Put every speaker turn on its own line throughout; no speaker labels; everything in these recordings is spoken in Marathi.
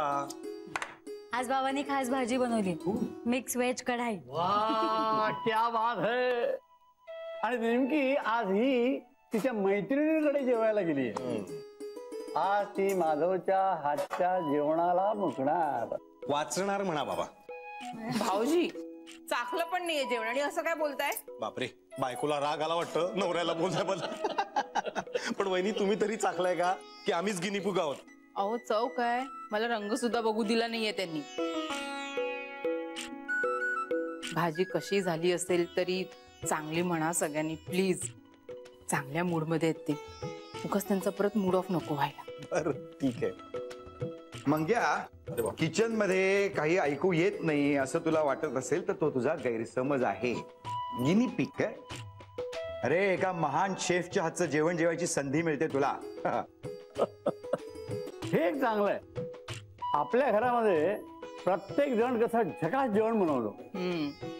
आज बाबांनी खास भाजी बनवली, मिक्स व्हेज कढाई।
वाह क्या बात है। आणि नेमकी आज ही तिच्या मैत्रिणीकडे जेवायला गेली आहे। आज ती माधवच्या हातच्या जेवणाला मुकणार,
वाचणार म्हणा बाबा।
भाऊजी चाखलं पण नाहीये जेवण आणि असं काय बोलताय?
बापरे, बायकोला राग आला वाटतं नवऱ्याला बोलल्याबद्दल। पण वहिनी तुम्ही तरी चाखलाय का की आम्हीच गिनीपूग आहोत?
अहो चव काय, मला रंग सुद्धा बघू दिला नाहीये त्यांनी। भाजी कशी झाली असेल तरी चांगली म्हणा सगळ्यांनी प्लीज। चांगल्या मूड मध्ये आहेत ते, उगाच त्यांचा परत मूड ऑफ नको व्हायला।
बरं ठीक आहे।
मंग्या, किचन मध्ये काही ऐकू येत नाही असं तुला वाटत असेल तर तो तुझा गैरसमज आहे। गिनी पिग काय? अरे एका महान शेफच्या हातचं जेवण जेवायची संधी मिळते तुला।
हे एक चांगलं आहे। आपल्या घरामध्ये प्रत्येक जण कसं झकास जेवण बनवतो।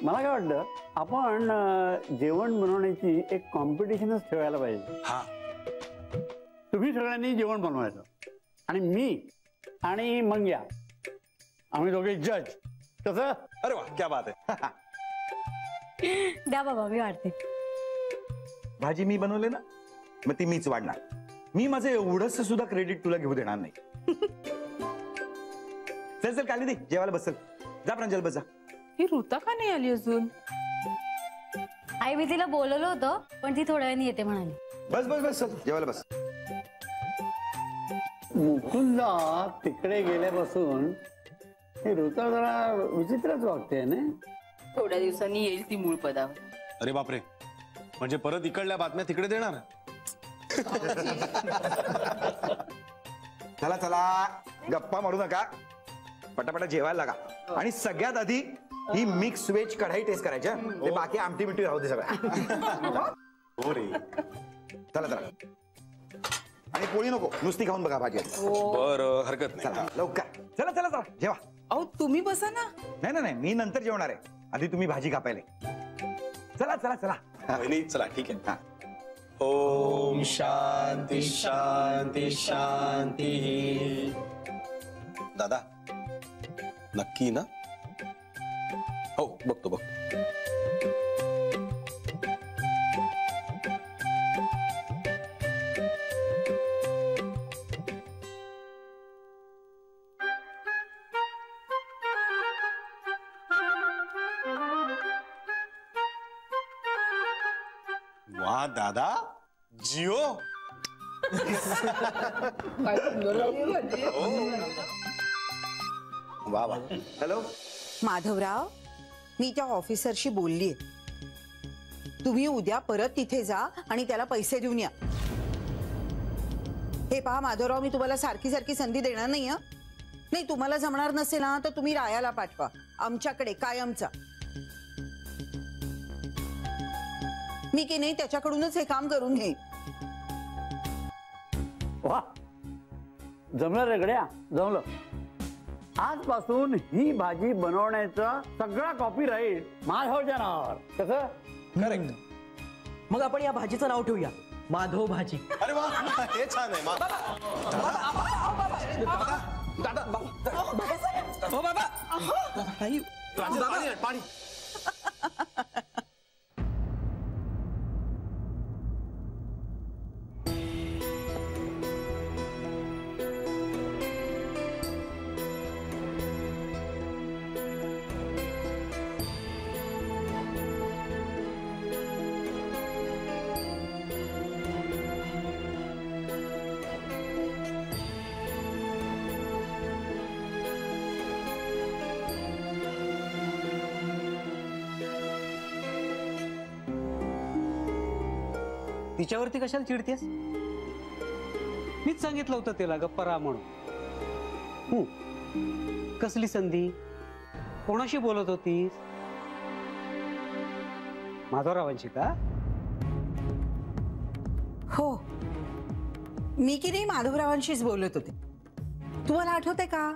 मला काय वाटतं आपण जेवण बनवण्याची एक कॉम्पिटिशनच ठेवायला पाहिजे।
हा,
तुम्ही सगळ्यांनी जेवण बनवायचं आणि मी आणि मंग्या आम्ही दोघे जज, कसं?
अरे वा क्या बात आहे।
द्या बाबा, मी वाढते।
भाजी मी बनवले ना, मग ती मीच वाढणार। मी माझं एवढंच सुद्धा क्रेडिट तुला घेऊ देणार नाही। चल चल काली दे, जेवायला बसल। जा प्रांजल बस जा।
ही ऋता का नाही आली अजून?
आई मी तिला बोलवलं होतं पण ती थोड्या वेळाने येते म्हणाली।
बस बस बस चल जेवायला बस।
मुकुंदा तिकडे गेल्यापासून हे ऋता जरा विचित्रच वागते ना।
थोड्या दिवसांनी येईल ती मूळ पदावर।
अरे बापरे, म्हणजे परत इकडल्या बातम्या तिकडे देणार?
चला चला गप्पा मारू नका, पटापटा जेवायला लागा। आणि सगळ्यात आधी ही मिक्स व्हेज कढाई टेस्ट करायच्या, ते बाकी आमटी मिठी राहू दे सगळ्या।
हो रे,
चला चला, आणि पोळी नको, नुसती खाऊन बघा भाजी।
बरं हरकत नाही।
चला लवकर, चला चला चला जेवा।
अहो तुम्ही बसा ना।
नाही नाही मी नंतर जेवणार आहे, आधी तुम्ही भाजी कापायला। चला चला चला
वहिनी चला ठीक आहे। ओम शांती शांती शांती। दादा नक्की ना? हो बघतो बघतो। वाह दादा, जिओ। वाह वाह।
हॅलो
माधवराव, मी त्या ऑफिसरशी बोललीये, तुम्ही उद्या परत तिथे जा आणि त्याला पैसे देऊन या। हे पहा माधवराव, मी तुम्हाला सारखी सारखी संधी देणार नाही हं। नाही तुम्हाला जमणार नसेल ना तर तुम्ही रायाला पाठवा आमच्याकडे कायमचा। मी की नाही त्याच्याकडूनच हे काम करून घे।
वा जमलं रे गड्या, जमलं। आजपासून ही भाजी बनवण्याचा सगळा कॉपीराइट माधवच्या नावावर, कसं?
करेक्ट।
मग आपण या भाजीचं नाव ठेवूया माधव भाजी।
अरे वा, हे छान आहे। पाणी।
तिच्यावरती कशाला चिडतेस? मीच सांगितलं होतं तिला गप्पा राहा म्हणून। कसली संधी? कोणाशी बोलत होतीस? माधवरावांशी का?
हो, मी की नाही माधवरावांशीच बोलत होते। तुम्हाला आठवतंय का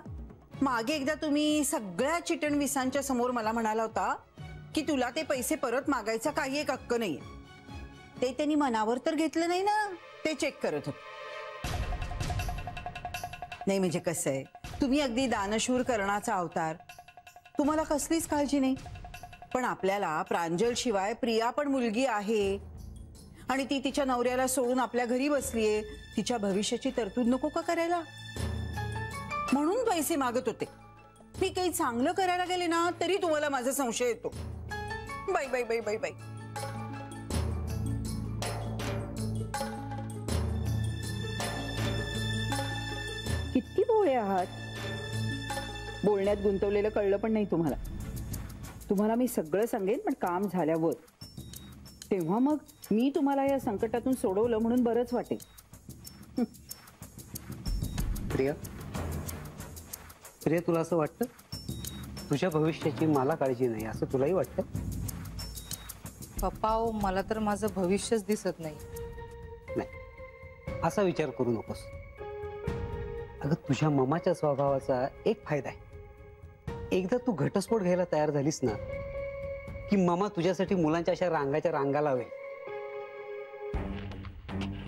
मागे एकदा तुम्ही सगळ्या चिटणविसांच्या समोर मला म्हणाला होता की तुला ते पैसे परत मागायचा काही एक हक्क नाहीये। ते त्यांनी मनावर तर घेतलं नाही ना, ते चेक करत होते। नाही म्हणजे कसं आहे, तुम्ही अगदी दानशूर कर्णाचा अवतार, तुम्हाला कसलीच काळजी नाही. पण आपल्याला प्रांजल शिवाय प्रिया पण मुलगी आहे आणि ती तिच्या नवऱ्याला सोडून आपल्या घरी बसलीये. तिच्या भविष्याची तरतूद नको का करायला? म्हणून पैसे मागत होते. मी काही चांगलं करायला गेले ना तरी तुम्हाला माझा संशय येतो. बाई बाई बाई बाई बाई. किती भोळे आहात. बोलण्यात गुंतवलेलं कळलं पण नाही तुम्हाला. तुम्हाला मी सगळं सांगेन पण काम झाल्यावर. तेव्हा मग मी तुम्हाला या संकटातून सोडवलं म्हणून बरंच वाटेल.
प्रिया, प्रिया, तुला असं वाटतं तुझ्या भविष्याची मला काळजी नाही असं तुलाही वाटतं?
पप्पा हो, मला तर माझं भविष्यच दिसत नाही.
नाही, असा विचार करू नकोस. अगं, तुझ्या ममाच्या स्वभावाचा एक फायदा आहे. एकदा तू घटस्फोट घ्यायला तयार झालीस ना की ममा तुझ्यासाठी मुलांच्या अशा रांगाच्या रांगा लावेल.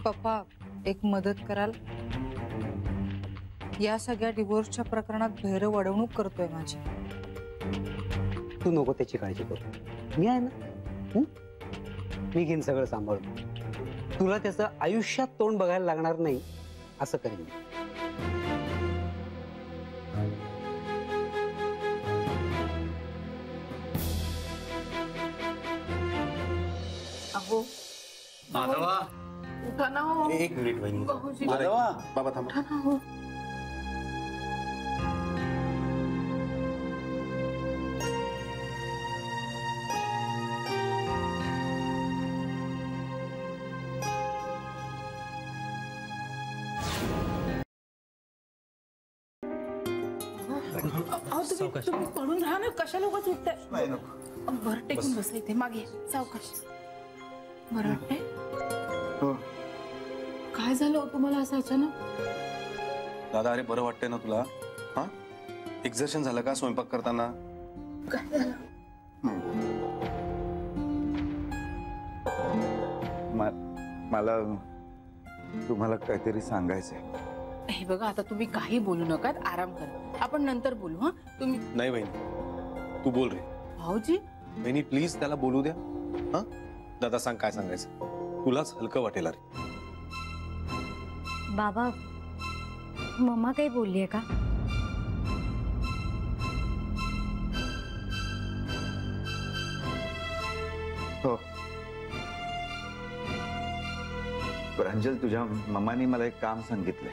पप्पा, एक मदत कराल? या सगळ्या डिवोर्सच्या प्रकरणात भैरव अडवणूक करतोय माझी.
तू नको त्याची काळजी करू, मी आहे ना. मी घेईन सगळं सांभाळून. तुला त्याचं आयुष्यात तोंड बघायला लागणार नाही असं करीन मी.
अहो,
माधवा,
उठा ना हो.
एक मिनिट वहिनी.
माधवा,
बाबा थांबा.
उठा ना हो. तुम्ही पडून राहा ना, कशाला उगाच उठताय? बरं, टेकून बसा इथे मागे, सावकाश. बरं वाटतंय? काय झालं तुम्हाला असं अचानक?
दादा, अरे बरं वाटतंय ना तुला? हा, एक्झर्शन झालं का स्वयंपाक करताना?
काय झालं?
मला तुम्हाला काहीतरी सांगायचंय.
हे बघा, आता तुम्ही काही बोलू नका, आराम करा. आपण नंतर बोलू. हा, तुम्ही.
नाही वहिनी, तू बोल रे.
भाऊजी,
वहिनी प्लीज त्याला बोलू द्या. हा, दादा सांग काय सांगायचं. तुलाच हलकं वाटेल. अरे
बाबा, मम्मा काही बोललीये का?
हो, प्रांजल, तुझ्या मम्माने मला एक काम सांगितलंय.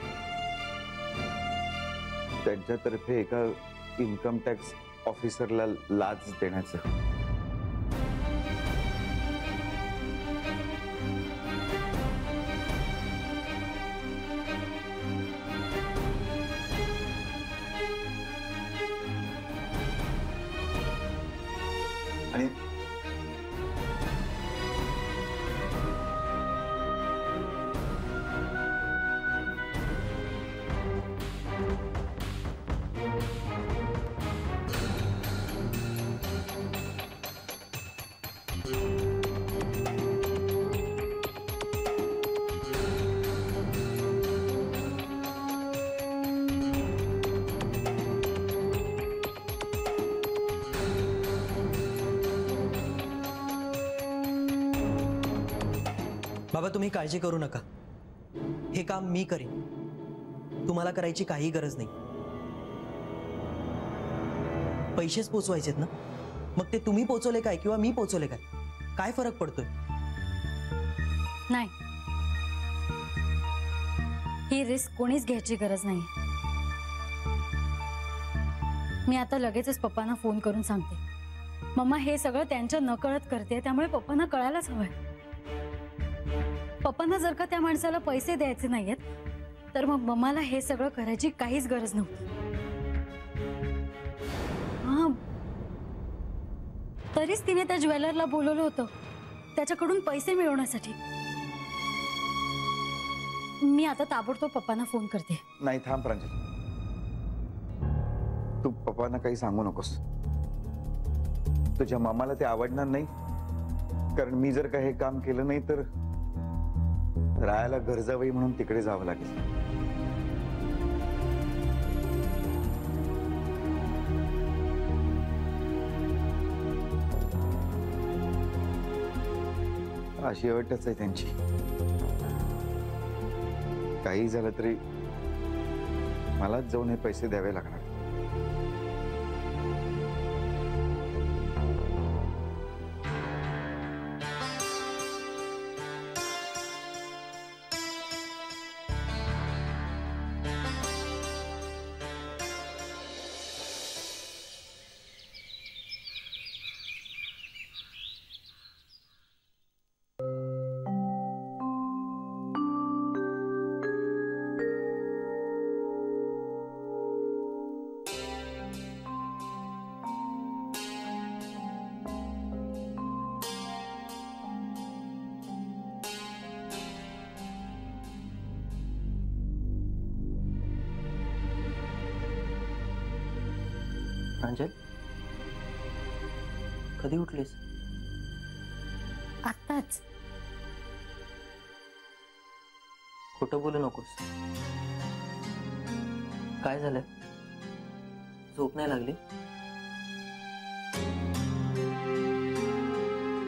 त्यांच्यातर्फे एका इन्कम टॅक्स ऑफिसरला लाच देण्याचं. आणि
बाबा, तुम्ही काळजी करू नका. हे काम मी करीन. तुम्हाला करायची काही गरज नाही. पैसेच पोचवायचेत ना, मग ते तुम्ही पोचवले काय किंवा मी पोचवले काय फरक पडतोय?
नाही, ही रिस्क कोणीच घ्यायची गरज नाही. मी आता लगेचच पप्पांना फोन करून सांगते. मम्मा हे सगळं त्यांच्या नकळत करते, त्यामुळे पप्पांना कळायलाच हवंय. पप्पांना जर का त्या माणसाला पैसे द्यायचे नाहीयेत तर मग मम्माला हे सगळं करायची काहीच गरज नव्हती. हा, तरीच तिने त्या ज्वेलरला बोलवलं होतं त्याच्याकडून पैसे मिळवण्यासाठी. मी आता ताबडतोब पप्पांना फोन करते.
नाही, थांब प्रांजल, तू पप्पांना काही सांगू नकोस. तुझ्या मामाला ते आवडणार नाही, कारण मी जर का हे काम केलं नाही तर राहायला गरजावई म्हणून तिकडे जावं लागेल. अशी अटच आहे त्यांची. काही झालं तरी मलाच जाऊन हे पैसे द्यावे लागणार.
प्रांजल, कधी उठलीस?
आत्ताच.
खोटं बोलू नकोस. काय झालं? झोप नाही लागली?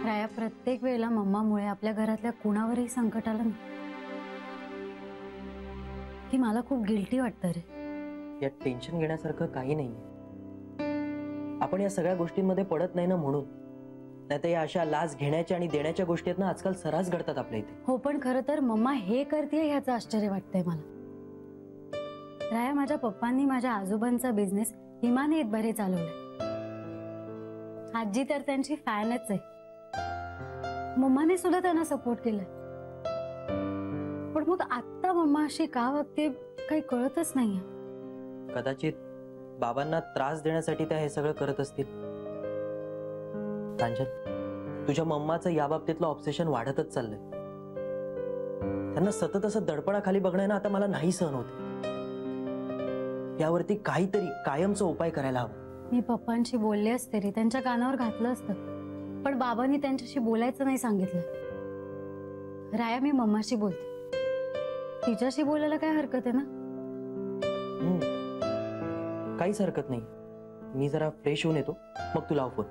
राया, प्रत्येक वेळेला मम्मामुळे आपल्या घरातल्या कुणावरही संकट आलं ना की मला खूप गिल्टी वाटतं रे.
यात टेन्शन घेण्यासारखं काही नाहीये. आपण या सगळ्या गोष्टींमध्ये पडत नाही ना म्हणून. नाहीतर या अशा लाच घेण्याच्या आणि देण्याच्या गोष्टी आहेत ना आजकाल सर्रास घडतात आपल्या इथे.
हो, पण खरं तर मम्मा हे करते ह्याचं आश्चर्य वाटतंय मला. राया, माझ्या पप्पांनी माझ्या आजोबांचा बिझनेस हिमाने बरे चालवलाय. आजी तर त्यांची फॅनच आहे. मम्माने सुद्धा त्यांना सपोर्ट केलाय. पण मग आता मम्मा अशी का वागते काही कळतच नाहीये.
कदाचित बाबांना त्रास देण्यासाठी त्या हे सगळं करत असतील. प्रांजल, तुझ्या मम्माचं या बाबतीतलं ऑब्सेशन वाढतच चाललंय. त्यांना सतत असं दडपणाखाली बघणं ना आता मला नाही सहन होत. यावरती काहीतरी कायमचा उपाय करायला हवा.
मी पप्पांशी बोलले असते रे, त्यांच्या कानावर घातलं असतं. पण बाबांनी त्यांच्याशी बोलायचं नाही सांगितलं. राया, मी मम्माशी बोलते. तिच्याशी बोलायला काय हरकत आहे ना?
काहीच हरकत नाही. मी जरा फ्रेश होऊन येतो, मग तू लाव फोन.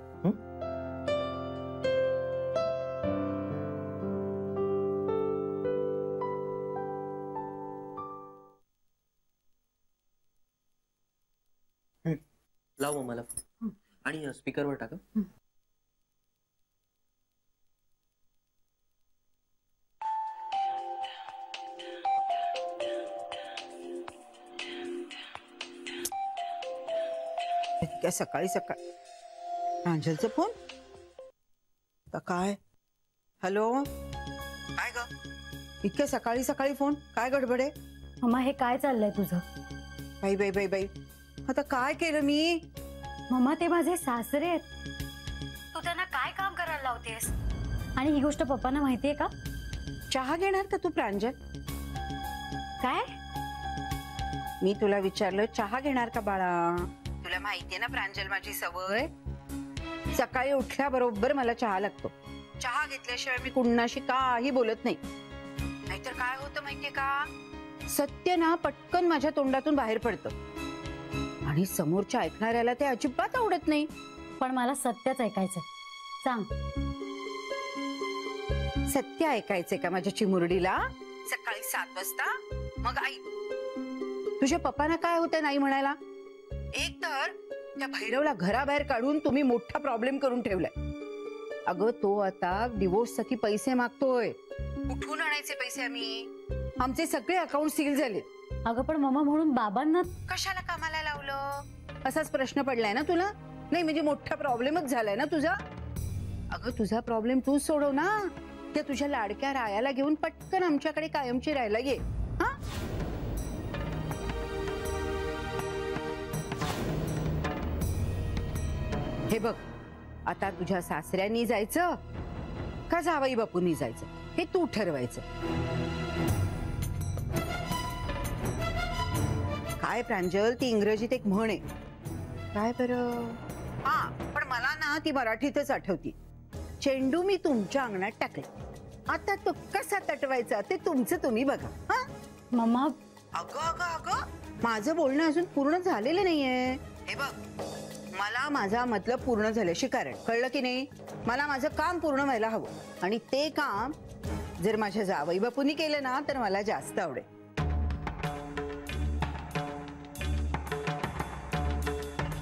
लाव मग मला आणि स्पीकरवर टाका.
काय सकाळी सकाळी प्रांजलचा फोन? आता काय? हॅलो, काय ग इतक्या सकाळी सकाळी फोन? काय गडबड आहे?
मम्मा, हे काय चाललंय तुझं?
बाई बाई बाई बाई, आता काय केलं मी?
मम्मा, ते माझे सासरे आहेत. तू त्यांना काय काम करायला लावतेस? आणि ही गोष्ट पप्पांना माहितीये का?
चहा घेणार का तू प्रांजल?
काय?
मी तुला विचारलं चहा घेणार का बाळा? तुला माहितीये ना प्रांजल माझी सवय, सकाळी उठल्याबरोबर मला चहा लागतो. चहा घेतल्याशिवाय मी कुणाशी काही बोलत नाही. नाहीतर काय होतं माहितीये का, सत्य ना पटकन माझ्या तोंडातून बाहेर पडतं आणि समोरच्या ऐकणाऱ्याला ते अजिबात आवडत नाही.
पण मला सत्यच ऐकायचं. सांग.
सत्य ऐकायचंय का माझ्या चिमुरडीला? सकाळी 7 वाजता? मग आई, तुझ्या पप्पांना काय होतं नाही म्हणायला? एक तर त्या भैरवला घराबाहेर काढून तुम्ही मोठा प्रॉब्लेम करून ठेवलाय. अगं, तो आता डिवोर्स साठी पैसे मागतोय. कुठून आणायचे पैसे आम्ही? आमचे सगळे अकाउंट सील झाले.
अगं, पण मम्मा, म्हणून बाबांना
कशाला कामाला लावलं असाच प्रश्न पडलाय ना तुला? नाही म्हणजे मोठा प्रॉब्लेमच झालाय ना तुझा. अगं, तुझा प्रॉब्लेम तूच सोडव ना. त्या तुझ्या लाडक्या रायाला घेऊन पटकन आमच्याकडे कायमची राहायला ये. हा, हे बघ, आता तुझ्या सासऱ्यांनी जायचं का जावई बापूंनी जायचं हे तू ठरवायचं. काय प्रांजल, ती इंग्रजीत एक म्हण आहे. काय बरं? हा, पण मला ना ती मराठीतच आठवती. चेंडू मी तुमच्या अंगणात टाकले, आता तो कसा तटवायचा ते तुमचं तुम्ही बघा. हा
मम्मा.
अगं अगं अगं, माझं बोलणं अजून पूर्ण झालेलं नाहीये. हे बघ, मला माझा मतलब पूर्ण झाल्याशी कारण कळलं की नाही. मला माझं काम पूर्ण व्हायला हवं आणि ते काम जर माझ्या जावई बापूंनी केलं ना तर मला जास्त आवडेल.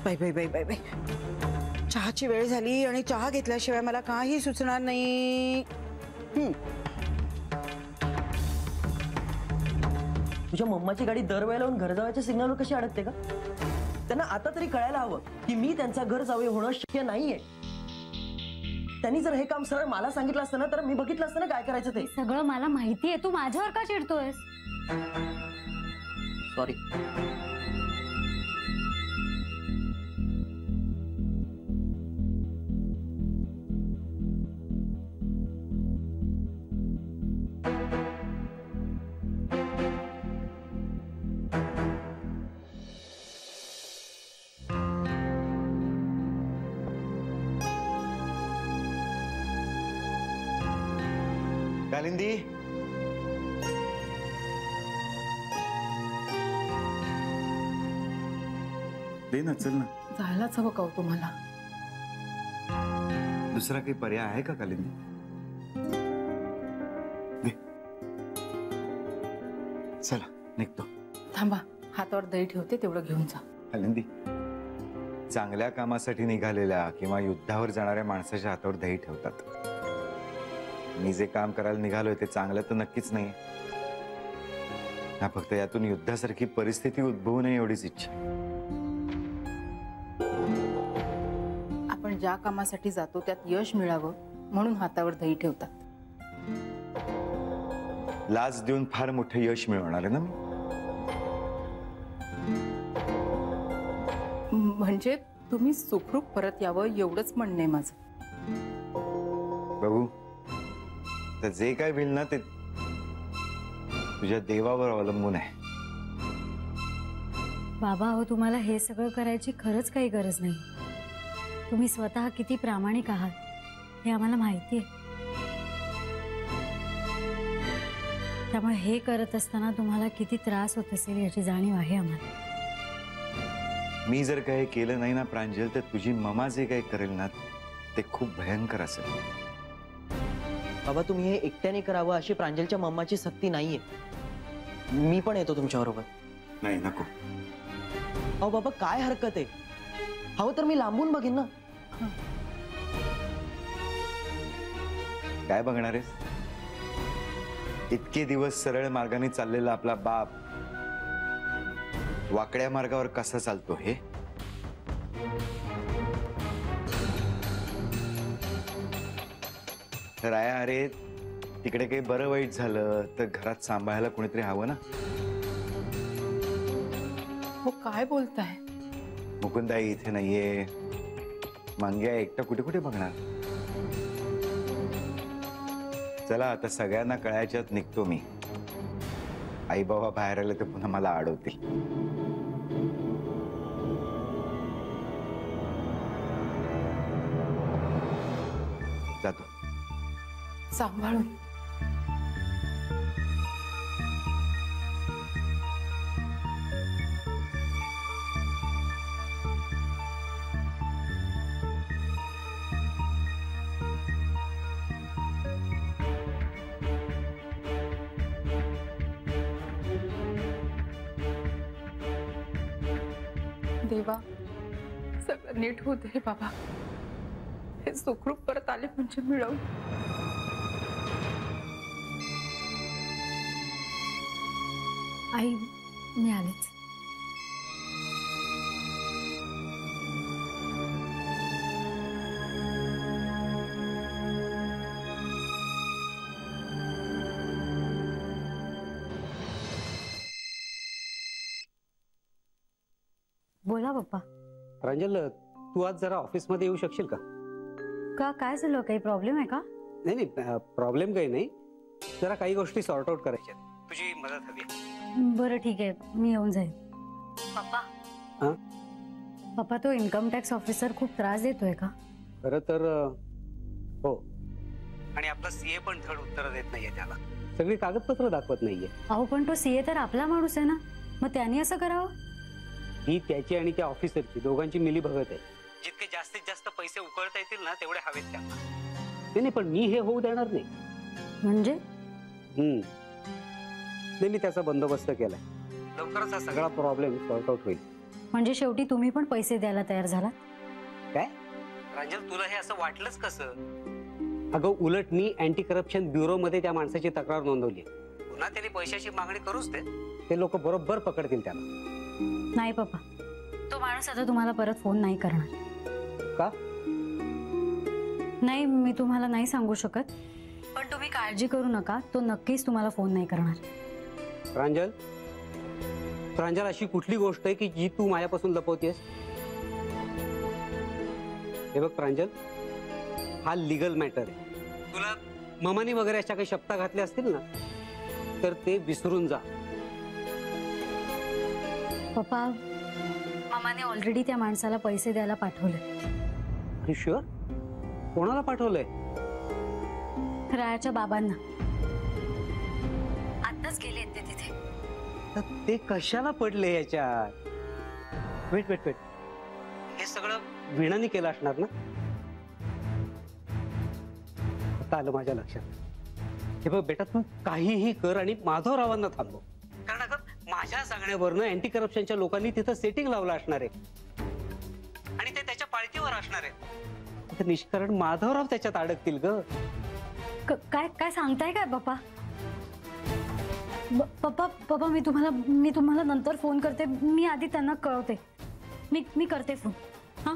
Bye bye bye bye bye, चहाची वेळ झाली आणि चहा घेतल्याशिवाय मला काही सुचणार नाही.
तुझ्या मम्माची गाडी दरवेळेला घर जावयाच्या सिग्नलवर कशी अडकते का? त्यांना आता तरी कळायला हवं की मी त्यांचा घर जावे होणं शक्य नाहीये. त्यांनी जर हे काम सरळ मला सांगितलं असतं ना तर मी बघितलं असतं ना काय करायचं ते.
सगळं मला माहिती आहे, तू माझ्यावर का चिडतोयस?
सॉरी.
कालिंदी, दे ना, चल ना.
जायलाच हवं का हो तुम्हाला?
दुसरा काही पर्याय आहे का कालिंदी? दे. चला निघतो.
थांबा, हातावर दही ठेवते, तेवढं घेऊन जा.
कालिंदी, चांगल्या कामासाठी निघालेल्या किंवा युद्धावर जाणाऱ्या माणसाच्या हातावर दही ठेवतात. मी जे काम करायला निघालोय ते चांगलं तर नक्कीच नाही. फक्त यातून युद्धासारखी परिस्थिती उद्भवू नये एवढीच इच्छा.
आपण ज्या कामासाठी जातो त्यात यश मिळावं म्हणून हातावर दही ठेवतात.
लाज देऊन फार मोठं यश मिळवणार आहे ना मी.
म्हणजे तुम्ही सुखरूप परत यावं एवढंच म्हणणं आहे माझं.
बघू, तर जे काय होईल ना ते तुझ्या देवावर अवलंबून आहे.
बाबा हो, तुम्हाला हे सगळं करायची खरंच काही गरज नाही. तुम्ही स्वतः किती प्रामाणिक आहात हे आम्हाला माहिती आहे. त्यामुळे हे करत असताना तुम्हाला किती त्रास होत असेल याची जाणीव आहे आम्हाला.
मी जर काही केलं नाही ना प्रांजल, तर तुझी ममा जे काही करेल ना ते खूप भयंकर असेल.
बाबा, तुम्ही हे एकट्याने करावं अशी प्रांजलच्या मम्माची सक्ती नाहीये. मी पण येतो तुमच्या बरोबर.
नाही, नको.
अहो बाबा, काय हरकत आहे? हवं तर मी लांबून बघेन ना.
काय बघणार आहेस? इतके दिवस सरळ मार्गाने चाललेला आपला बाप वाकड्या मार्गावर कसा चालतो हे? राया, अरे तिकडे काही बरं वाईट झालं तर घरात सांभाळायला कोणीतरी हवं ना.
हो, काय बोलताय?
मुकुंदाई इथे नाहीये, मांग्या एकटा कुठे कुठे बघणार. चला आता सगळ्यांना कळायच्यात निघतो मी. आई बाबा बाहेर आले तर पुन्हा मला अडवतील. जातो.
सांभाळून. देवा, सगळं नीट होते रे बाबा. हे सुखरूप परत आले म्हणजे मिळवून.
आई, मी आलेच. बोला पप्पा.
प्रांजल, तू आज जरा ऑफिस मध्ये येऊ शकशील का?
का, काय झालं? काही प्रॉब्लेम आहे का?
नाही नाही, प्रॉब्लेम काही नाही. जरा काही गोष्टी सॉर्ट आउट करायच्या, तुझी मदत हवी.
बरं ठीक आहे, मी येऊन जाईल. पप्पा.
हा?
पप्पा, तो इन्कम टॅक्स ऑफिसर खूप त्रास देतोय का?
खरं तर हो. आणि आपला सीए पण धड उत्तर देत नाहीये त्याला. सगळी कागदपत्र दाखवत नाहीये.
अहो, पण तो सीए तर आपला माणूस आहे ना, मग त्यांनी असं करावं?
ही त्याची आणि त्या ऑफिसरची दोघांची मिली भगत आहे. जितके जास्तीत जास्त पैसे उकळता येतील ना तेवढे हवेत त्यांना. नाही पण मी हे होऊ देणार नाही.
म्हणजे
नाही मी त्याचा बंदोबस्त केलाय. लवकरच हा सगळा प्रॉब्लेम सॉर्ट आउट होईल.
म्हणजे शेवटी तुम्ही पण पैसे द्यायला तयार झाला?
काय प्रांजल तुला हे असं वाटलंच कसं? अगं उलट मी अँटी करप्शन ब्युरो मध्ये त्या माणसाची तक्रार नोंदवली. पुन्हा त्यांनी पैशाची मागणी करूच दे, ते लोक बरोबर पकडतील त्याला.
नाही पप्पा, तो माणूस आता तुम्हाला परत फोन नाही करणार.
का?
नाही मी तुम्हाला नाही सांगू शकत, पण तुम्ही काळजी करू नका, तो नक्कीच तुम्हाला फोन नाही करणार.
प्रांजल, प्रांजल अशी कुठली गोष्ट आहे की जी तू माझ्यापासून लपवतेस? हे बघ प्रांजल, हा लीगल मॅटर आहे. तुला ममानी वगैरे अशा काही शब्द घातल्या असतील ना तर ते विसरून जा.
पप्पा, मामाने ऑलरेडी त्या माणसाला पैसे द्यायला पाठवले.
अरे शुअर? कोणाला पाठवलंय?
रायाच्या बाबांना. आताच गेले ते तिथे.
तर ते कशाला पडले याच्यात? वेट वेट वेट, हे सगळं वीणाने केलं असणार ना? आता आलं माझ्या लक्षात. हे बघ बेटा, तू काहीही कर आणि माधवरावांना थांबव. कारण अगं माझ्या सांगण्यावरनं अँटी करप्शनच्या लोकांनी तिथं सेटिंग लावलं असणार आहे आणि ते त्याच्या पाळतीवर असणार आहे. निष्कारण माधवराव त्याच्यात अडकतील ग.
काय काय सांगताय काय पप्पा? पप्पा पप्पा मी तुम्हाला नंतर फोन करते. मी आधी त्यांना कळवते. मी करते फोन. हा